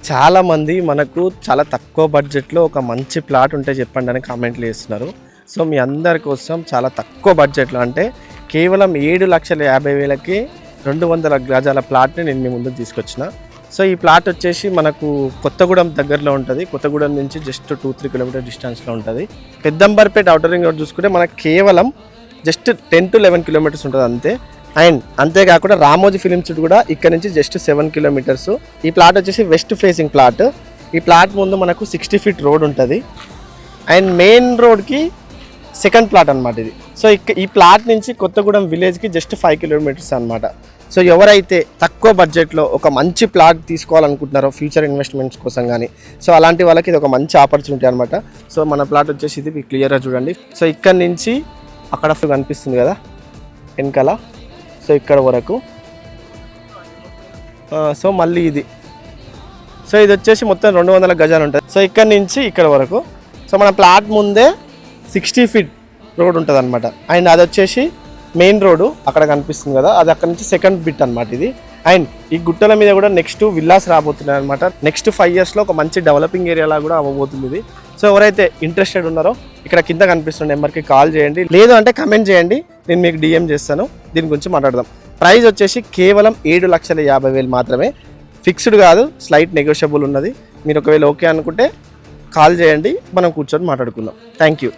చాలామంది మనకు చాలా తక్కువ బడ్జెట్లో ఒక మంచి ప్లాట్ ఉంటే చెప్పండి అని కామెంట్లు చేస్తున్నారు. సో మీ అందరి కోసం చాలా తక్కువ బడ్జెట్లో అంటే కేవలం 7,50,000కి 200 గజాల ప్లాట్ని నేను మీ ముందుకు తీసుకొచ్చిన. సో ఈ ప్లాట్ వచ్చేసి మనకు కొత్తగూడెం దగ్గరలో ఉంటుంది. కొత్తగూడెం నుంచి జస్ట్ 2-3 కిలోమీటర్ డిస్టెన్స్లో ఉంటుంది. పెద్దంబర్పేట ఔటర్ రింగ్ రోడ్ చూసుకుంటే మనకు కేవలం జస్ట్ 10-11 కిలోమీటర్స్ ఉంటుంది అంతే. అండ్ అంతేకాకుండా రామోజీ ఫిలిం సిటీ కూడా ఇక్కడ నుంచి జస్ట్ 7 కిలోమీటర్స్. ఈ ప్లాట్ వచ్చేసి వెస్ట్ ఫేసింగ్ ప్లాట్. ఈ ప్లాట్ ముందు మనకు 60 ఫీట్ రోడ్ ఉంటుంది. అండ్ మెయిన్ రోడ్కి సెకండ్ ప్లాట్ అనమాట ఇది. సో ఈ ప్లాట్ నుంచి కొత్తగూడెం విలేజ్కి జస్ట్ 5 కిలోమీటర్స్ అనమాట. సో ఎవరైతే తక్కువ బడ్జెట్లో ఒక మంచి ప్లాట్ తీసుకోవాలనుకుంటున్నారో ఫ్యూచర్ ఇన్వెస్ట్మెంట్స్ కోసం కానీ, సో అలాంటి వాళ్ళకి ఇది ఒక మంచి ఆపర్చునిటీ అనమాట. సో మన ప్లాట్ వచ్చేసి ఇది మీకు క్లియర్గా చూడండి. సో ఇక్కడ నుంచి అక్కడ కనిపిస్తుంది కదా వెనకాల, సో ఇక్కడ వరకు. సో మళ్ళీ ఇది, సో ఇది వచ్చేసి మొత్తం 200 గజాలు ఉంటుంది. సో ఇక్కడ నుంచి ఇక్కడ వరకు. సో మన ప్లాట్ ముందే 60 ఫీట్ రోడ్ ఉంటుంది అనమాట. అండ్ అది వచ్చేసి మెయిన్ రోడ్డు అక్కడ కనిపిస్తుంది కదా, అది అక్కడ నుంచి సెకండ్ బిట్ అనమాట ఇది. అండ్ ఈ గుట్టల మీద కూడా నెక్స్ట్ విల్లాస్ రాబోతున్నాయి అనమాట. నెక్స్ట్ 5 ఇయర్స్లో ఒక మంచి డెవలపింగ్ ఏరియాలా కూడా అవ్వబోతుంది ఇది. సో ఎవరైతే ఇంట్రెస్టెడ్ ఉన్నారో ఇక్కడ కింద కనిపిస్తున్న నెంబర్కి కాల్ చేయండి, లేదు అంటే కమెంట్ చేయండి, నేను మీకు DM చేస్తాను. దీని గురించి మాట్లాడదాం. ప్రైస్ వచ్చేసి కేవలం 7,50,000 మాత్రమే. ఫిక్స్డ్ కాదు, స్లైట్ నెగోషియబుల్ ఉన్నది. మీరు ఒకవేళ ఓకే అనుకుంటే కాల్ చేయండి, మనం కూర్చొని మాట్లాడుకుందాం. Thank you.